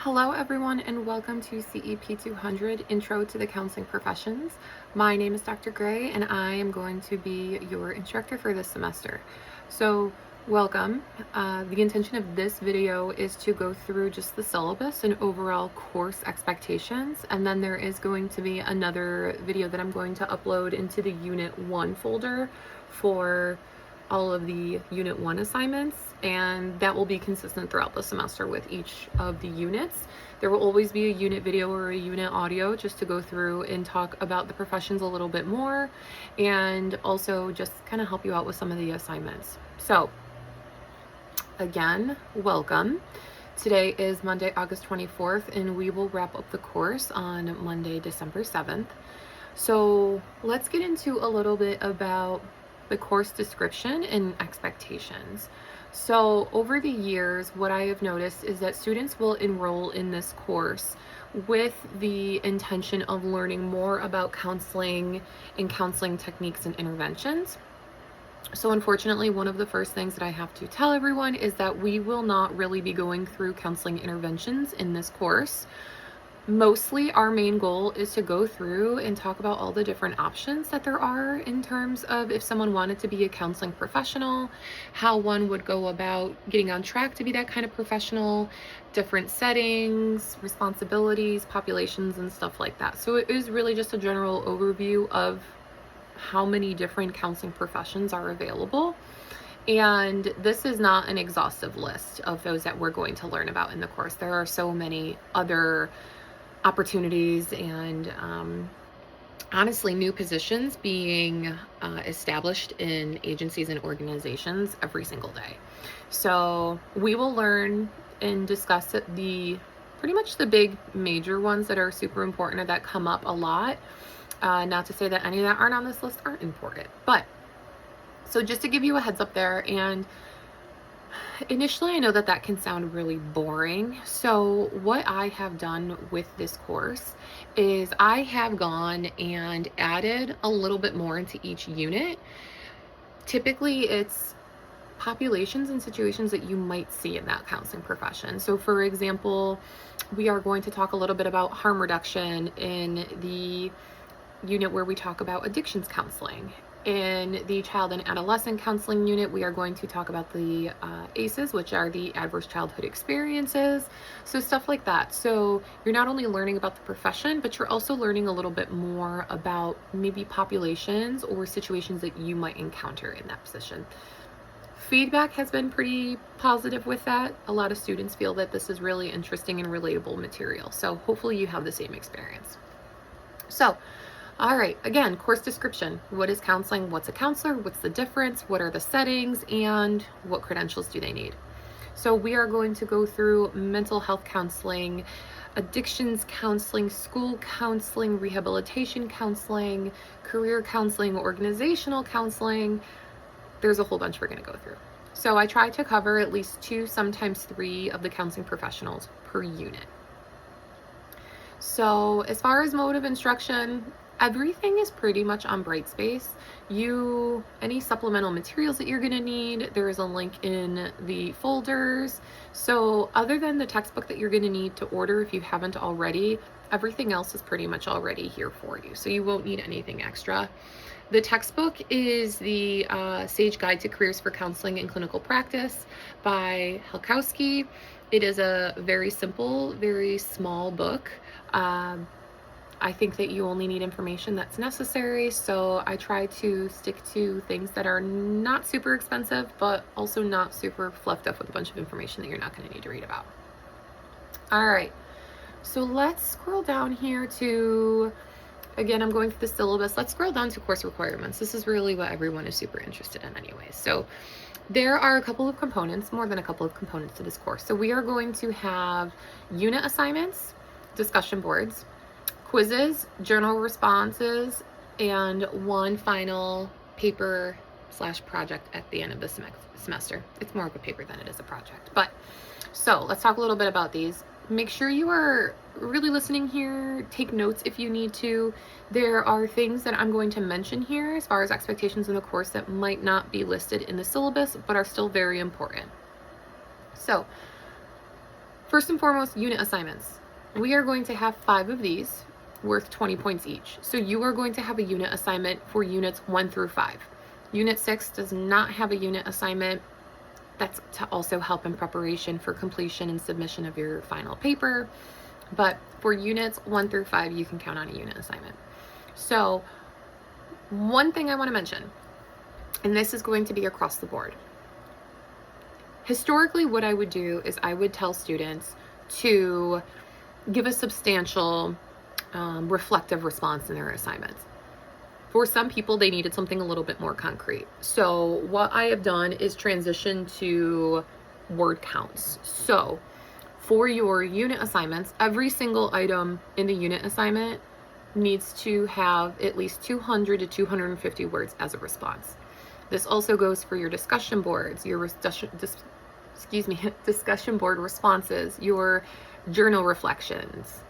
Hello everyone and welcome to CEP 200 Intro to the Counseling Professions. My name is Dr. Gray and I am going to be your instructor for this semester. So welcome. The intention of this video is to go through just the syllabus and overall course expectations, and then there is going to be another video that I'm going to upload into the Unit 1 folder for all of the Unit 1 assignments, and that will be consistent throughout the semester with each of the units. There will always be a unit video or a unit audio just to go through and talk about the professions a little bit more, and also just kind of help you out with some of the assignments. So again, welcome. Today is Monday, August 24th, and we will wrap up the course on Monday, December 7th. So let's get into a little bit about the course description and expectations. So over the years, what I have noticed is that students will enroll in this course with the intention of learning more about counseling and counseling techniques and interventions. So unfortunately, one of the first things that I have to tell everyone is that we will not really be going through counseling interventions in this course. Mostly our main goal is to go through and talk about all the different options that there are in terms of if someone wanted to be a counseling professional, how one would go about getting on track to be that kind of professional, different settings, responsibilities, populations, and stuff like that. So it is really just a general overview of how many different counseling professions are available. And this is not an exhaustive list of those that we're going to learn about in the course. There are so many other opportunities and honestly new positions being established in agencies and organizations every single day. So we will learn and discuss the pretty much the big major ones that are super important or that come up a lot. Not to say that any that aren't on this list aren't important, but so just to give you a heads up there, and initially I know that that can sound really boring. So what I have done with this course is I have gone and added a little bit more into each unit. Typically it's populations and situations that you might see in that counseling profession. So for example, we are going to talk a little bit about harm reduction in the unit where we talk about addictions counseling. In the child and adolescent counseling unit, we are going to talk about the ACEs, which are the adverse childhood experiences. So stuff like that. So you're not only learning about the profession, but you're also learning a little bit more about maybe populations or situations that you might encounter in that position. Feedback has been pretty positive with that. A lot of students feel that this is really interesting and relatable material. So hopefully you have the same experience. So all right, again, course description. What is counseling? What's a counselor? What's the difference? What are the settings? And what credentials do they need? So we are going to go through mental health counseling, addictions counseling, school counseling, rehabilitation counseling, career counseling, organizational counseling. There's a whole bunch we're going to go through. So I try to cover at least 2, sometimes 3 of the counseling professionals per unit. So as far as mode of instruction, everything is pretty much on Brightspace. Any supplemental materials that you're going to need, there is a link in the folders. So other than the textbook that you're going to need to order if you haven't already, everything else is pretty much already here for you. So you won't need anything extra. The textbook is the Sage Guide to Careers for Counseling and Clinical Practice by Helkowski. It is a very simple, very small book. I think that you only need information that's necessary, so I try to stick to things that are not super expensive, but also not super fluffed up with a bunch of information that you're not going to need to read about. All right, so let's scroll down here to, again, I'm going through the syllabus. Let's scroll down to course requirements. This is really what everyone is super interested in anyways. So there are a couple of components, more than a couple of components to this course. So we are going to have unit assignments, discussion boards, quizzes, journal responses, and one final paper/project at the end of the semester. It's more of a paper than it is a project. But so let's talk a little bit about these. Make sure you are really listening here. Take notes if you need to. There are things that I'm going to mention here as far as expectations in the course that might not be listed in the syllabus, but are still very important. So First and foremost, unit assignments. We are going to have 5 of these worth 20 points each. So you are going to have a unit assignment for units 1 through 5. Unit 6 does not have a unit assignment. That's to also help in preparation for completion and submission of your final paper. But for units 1 through 5, you can count on a unit assignment. So one thing I want to mention, and this is going to be across the board. Historically, what I would do is I would tell students to give a substantial reflective response in their assignments. For some people, they needed something a little bit more concrete. So what I have done is transition to word counts. So for your unit assignments, every single item in the unit assignment needs to have at least 200 to 250 words as a response. This also goes for your discussion boards, your discussion board responses, your journal reflections.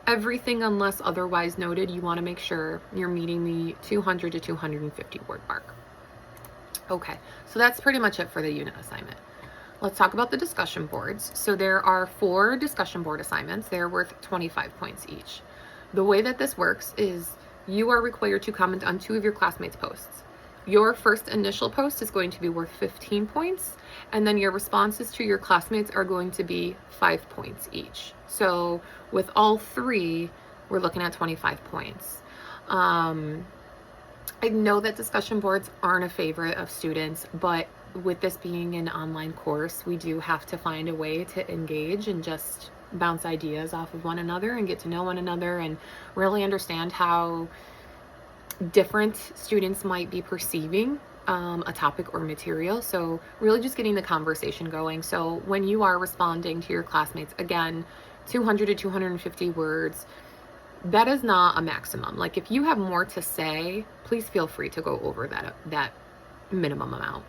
Everything unless otherwise noted, you want to make sure you're meeting the 200 to 250 word mark. Okay, so that's pretty much it for the unit assignment. Let's talk about the discussion boards. So there are 4 discussion board assignments. They're worth 25 points each. The way that this works is you are required to comment on 2 of your classmates' posts. Your first initial post is going to be worth 15 points, and then your responses to your classmates are going to be 5 points each. So with all 3, we're looking at 25 points. I know that discussion boards aren't a favorite of students, but with this being an online course, we do have to find a way to engage and just bounce ideas off of one another and get to know one another and really understand how different students might be perceiving a topic or material. So really just getting the conversation going. So when you are responding to your classmates, again, 200 to 250 words, that is not a maximum. Like if you have more to say, please feel free to go over that minimum amount.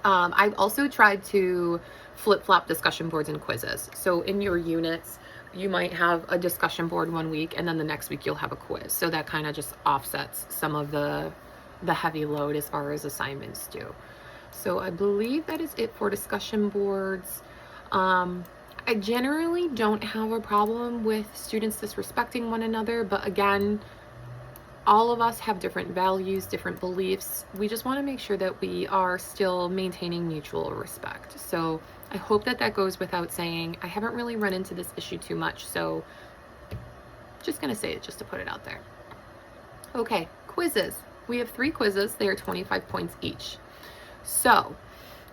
I've also tried to flip-flop discussion boards and quizzes. So in your units, you might have a discussion board one week and then the next week you'll have a quiz. So that kind of just offsets some of the heavy load as far as assignments do. So I believe that is it for discussion boards. I generally don't have a problem with students disrespecting one another, but again, all of us have different values, different beliefs. We just want to make sure that we are still maintaining mutual respect. So I hope that that goes without saying. I haven't really run into this issue too much, so just going to say it just to put it out there. Okay, quizzes. We have 3 quizzes. They are 25 points each. So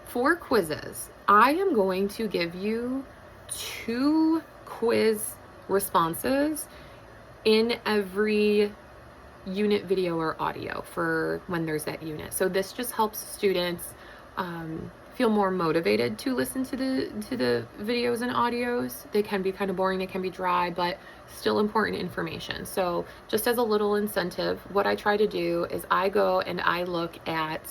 for quizzes, I am going to give you 2 quiz responses in every unit video or audio for when there's that unit. So this just helps students feel more motivated to listen to the videos and audios. They can be kind of boring, they can be dry, but still important information. So just as a little incentive, what I try to do is I go and I look at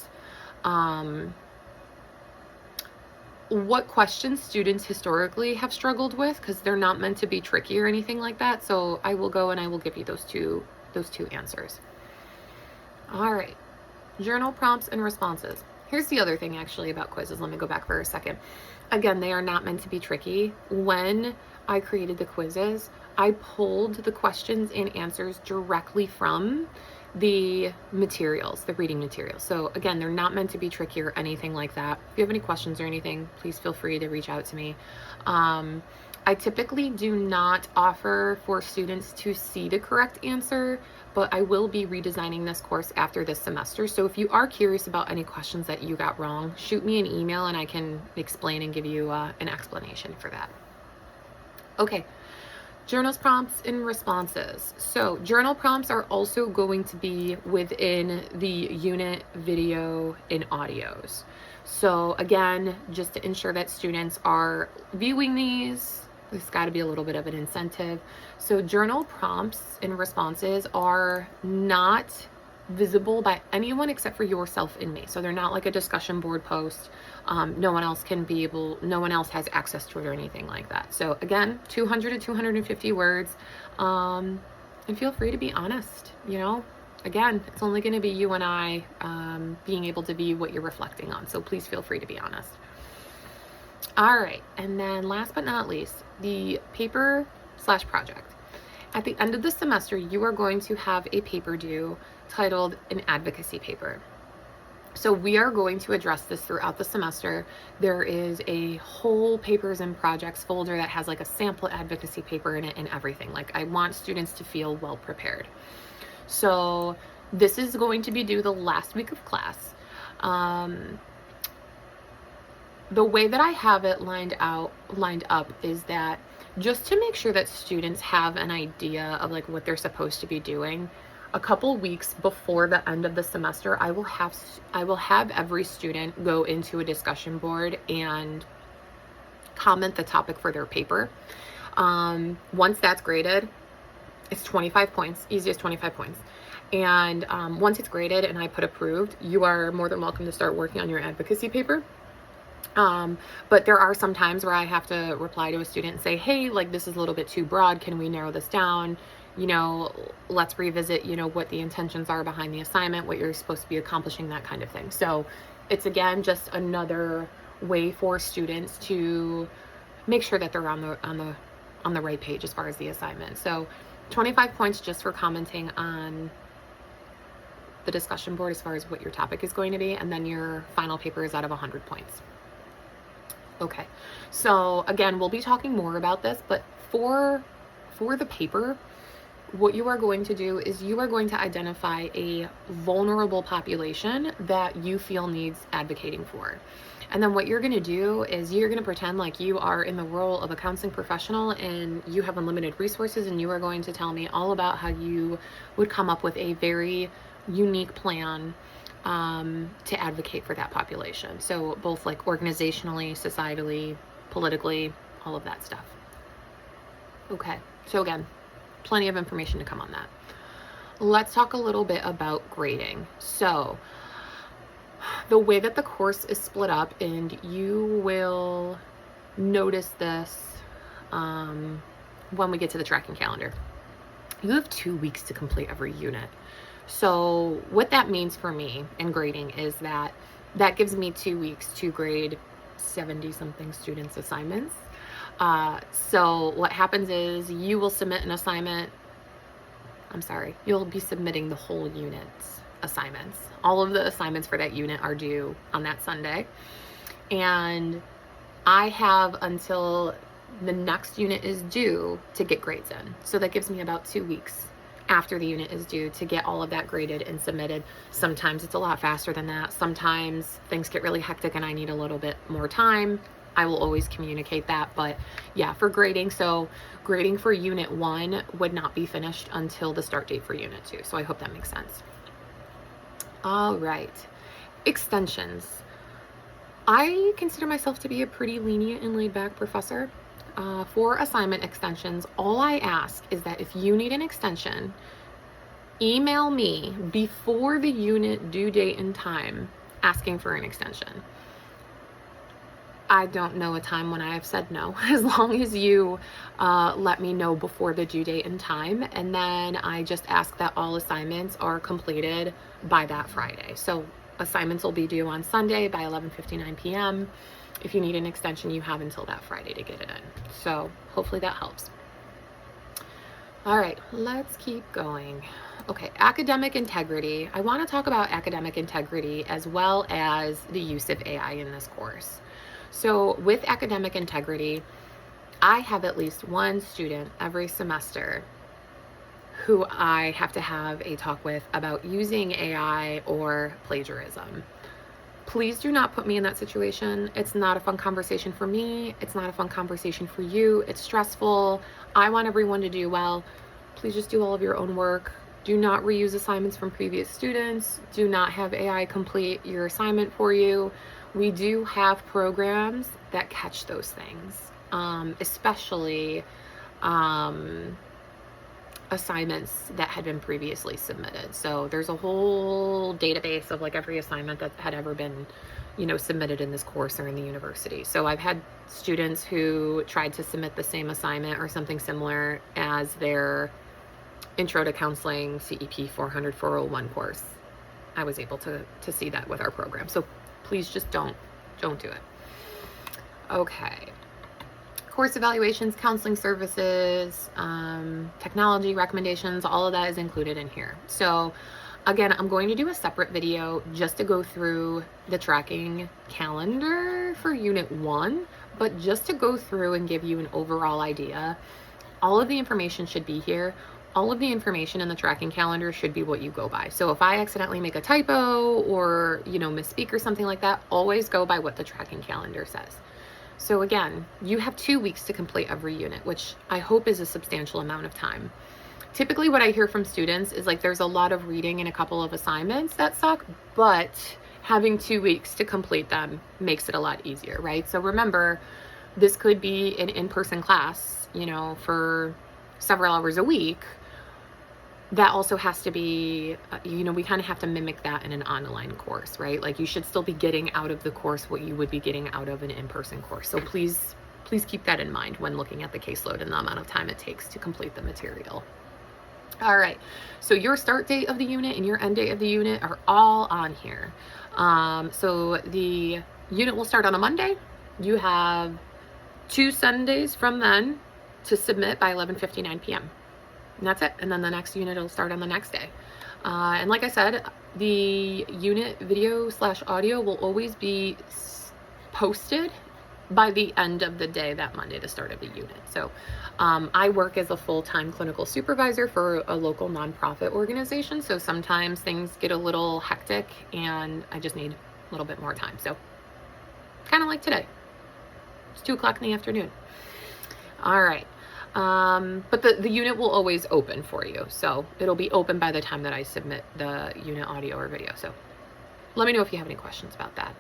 what questions students historically have struggled with, because they're not meant to be tricky or anything like that. So I will go and I will give you those two answers. All right, journal prompts and responses. Here's the other thing actually about quizzes. Let me go back for a second. Again, they are not meant to be tricky. When I created the quizzes, I pulled the questions and answers directly from the materials, the reading materials. So again, they're not meant to be tricky or anything like that. If you have any questions or anything, please feel free to reach out to me. I typically do not offer for students to see the correct answer, but I will be redesigning this course after this semester. So if you are curious about any questions that you got wrong, shoot me an email and I can explain and give you an explanation for that. Okay, journals, prompts, and responses. So journal prompts are also going to be within the unit video and audios. So again, just to ensure that students are viewing these, there's got to be a little bit of an incentive. So journal prompts and responses are not visible by anyone except for yourself and me. So they're not like a discussion board post. No one else has access to it or anything like that. So again, 200 to 250 words. And feel free to be honest, you know. Again, it's only going to be you and I being able to be what you're reflecting on. So please feel free to be honest. All right, and then last but not least, the paper/project. At the end of the semester, you are going to have a paper due titled an advocacy paper. So we are going to address this throughout the semester. There is a whole papers and projects folder that has like a sample advocacy paper in it and everything. Like, I want students to feel well prepared. So this is going to be due the last week of class. The way that I have it lined up is that just to make sure that students have an idea of like what they're supposed to be doing, a couple weeks before the end of the semester, I will have every student go into a discussion board and comment the topic for their paper. Once that's graded, it's 25 points, easiest 25 points. And once it's graded and I put approved, you are more than welcome to start working on your advocacy paper. But there are some times where I have to reply to a student and say, hey, like, this is a little bit too broad. Can we narrow this down? Let's revisit, what the intentions are behind the assignment, what you're supposed to be accomplishing, that kind of thing. So it's, again, just another way for students to make sure that they're on the right page as far as the assignment. So 25 points just for commenting on the discussion board as far as what your topic is going to be. And then your final paper is out of 100 points. Okay, so again, we'll be talking more about this, but for the paper, what you are going to do is you are going to identify a vulnerable population that you feel needs advocating for. And then what you're going to do is you're going to pretend like you are in the role of a counseling professional and you have unlimited resources, and you are going to tell me all about how you would come up with a very unique plan to advocate for that population. So both like organizationally, societally, politically, all of that stuff. Okay, so again, plenty of information to come on that. Let's talk a little bit about grading. So the way that the course is split up, and you will notice this when we get to the tracking calendar, you have 2 weeks to complete every unit. So what that means for me in grading is that gives me 2 weeks to grade 70 something students' assignments. So what happens is you will submit an assignment. You'll be submitting the whole unit's assignments. All of the assignments for that unit are due on that Sunday. And I have until the next unit is due to get grades in. So that gives me about 2 weeks after the unit is due to get all of that graded and submitted. Sometimes it's a lot faster than that. Sometimes things get really hectic and I need a little bit more time. I will always communicate that. But yeah, for grading, so grading for unit 1 would not be finished until the start date for unit 2. So I hope that makes sense. All right, extensions. I consider myself to be a pretty lenient and laid back professor. For assignment extensions, all I ask is that if you need an extension, email me before the unit due date and time asking for an extension. I don't know a time when I have said no, as long as you let me know before the due date and time. And then I just ask that all assignments are completed by that Friday. So assignments will be due on Sunday by 11:59 p.m. If you need an extension, you have until that Friday to get it in. So hopefully that helps. All right, let's keep going. Okay, academic integrity. I want to talk about academic integrity as well as the use of AI in this course. So with academic integrity, I have at least one student every semester who I have to have a talk with about using AI or plagiarism. Please do not put me in that situation. It's not a fun conversation for me. It's not a fun conversation for you. It's stressful. I want everyone to do well. Please just do all of your own work. Do not reuse assignments from previous students. Do not have AI complete your assignment for you. We do have programs that catch those things, especially assignments that had been previously submitted. So there's a whole database of like every assignment that had ever been, submitted in this course or in the university. So I've had students who tried to submit the same assignment or something similar as their Intro to Counseling CEP 400-401 course. I was able to see that with our program. So please just don't do it. Okay. Course evaluations, counseling services, technology recommendations, all of that is included in here. So again, I'm going to do a separate video just to go through the tracking calendar for Unit 1, but just to go through and give you an overall idea. All of the information should be here. All of the information in the tracking calendar should be what you go by. So if I accidentally make a typo or, misspeak or something like that, always go by what the tracking calendar says. So again, you have 2 weeks to complete every unit, which I hope is a substantial amount of time. Typically what I hear from students is like there's a lot of reading and a couple of assignments that suck, but having 2 weeks to complete them makes it a lot easier, right? So remember, this could be an in-person class, for several hours a week. That also has to be, we kind of have to mimic that in an online course, right? Like you should still be getting out of the course what you would be getting out of an in-person course. So please keep that in mind when looking at the caseload and the amount of time it takes to complete the material. All right, so your start date of the unit and your end date of the unit are all on here. So the unit will start on a Monday. You have 2 Sundays from then to submit by 11:59 p.m. And that's it. And then the next unit will start on the next day. And like I said, the unit video/audio will always be posted by the end of the day that Monday, the start of the unit. So I work as a full-time clinical supervisor for a local nonprofit organization. So sometimes things get a little hectic and I just need a little bit more time. So kind of like today. It's 2:00 in the afternoon. All right. But the unit will always open for you. So it'll be open by the time that I submit the unit audio or video. So let me know if you have any questions about that.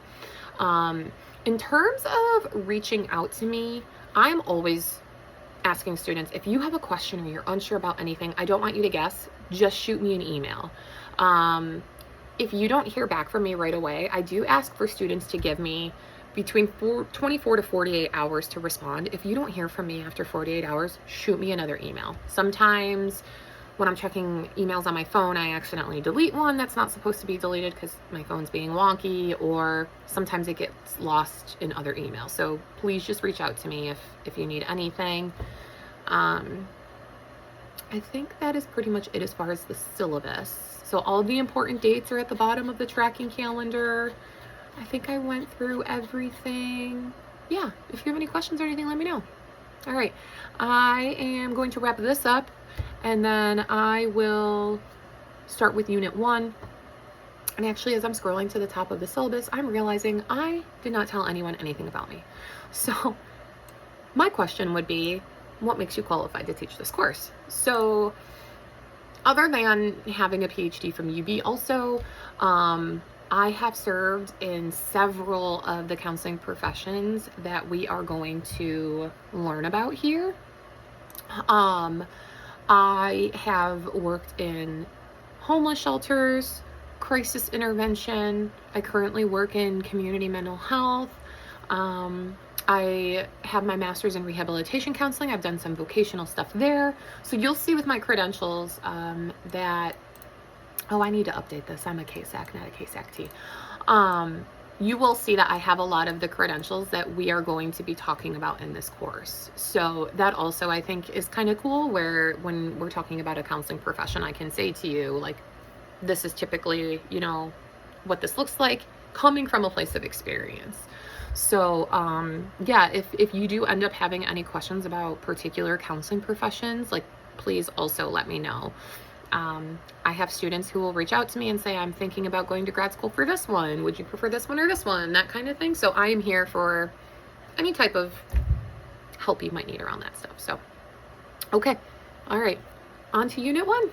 In terms of reaching out to me, I'm always asking students, if you have a question or you're unsure about anything, I don't want you to guess, just shoot me an email. If you don't hear back from me right away, I do ask for students to give me between 24 to 48 hours to respond. If you don't hear from me after 48 hours, shoot me another email. Sometimes when I'm checking emails on my phone, I accidentally delete one that's not supposed to be deleted because my phone's being wonky, or sometimes it gets lost in other emails. So please just reach out to me if you need anything. I think that is pretty much it as far as the syllabus. So all the important dates are at the bottom of the tracking calendar. I think I went through everything. Yeah, if you have any questions or anything, let me know. All right, I am going to wrap this up, and then I will start with Unit 1. And actually, as I'm scrolling to the top of the syllabus, I'm realizing I did not tell anyone anything about me. So my question would be, what makes you qualified to teach this course? So other than having a PhD from UB also, I have served in several of the counseling professions that we are going to learn about here. I have worked in homeless shelters, crisis intervention. I currently work in community mental health. I have my master's in rehabilitation counseling. I've done some vocational stuff there. So you'll see with my credentials that, I need to update this. I'm a CASAC, not a CASAC-T. You will see that I have a lot of the credentials that we are going to be talking about in this course. So that also I think is kind of cool, where when we're talking about a counseling profession, I can say to you, like, this is typically, what this looks like coming from a place of experience. So yeah, if you do end up having any questions about particular counseling professions, like, please also let me know. I have students who will reach out to me and say, I'm thinking about going to grad school for this one. Would you prefer this one or this one? That kind of thing. So I am here for any type of help you might need around that stuff. So, okay. All right. On to Unit 1.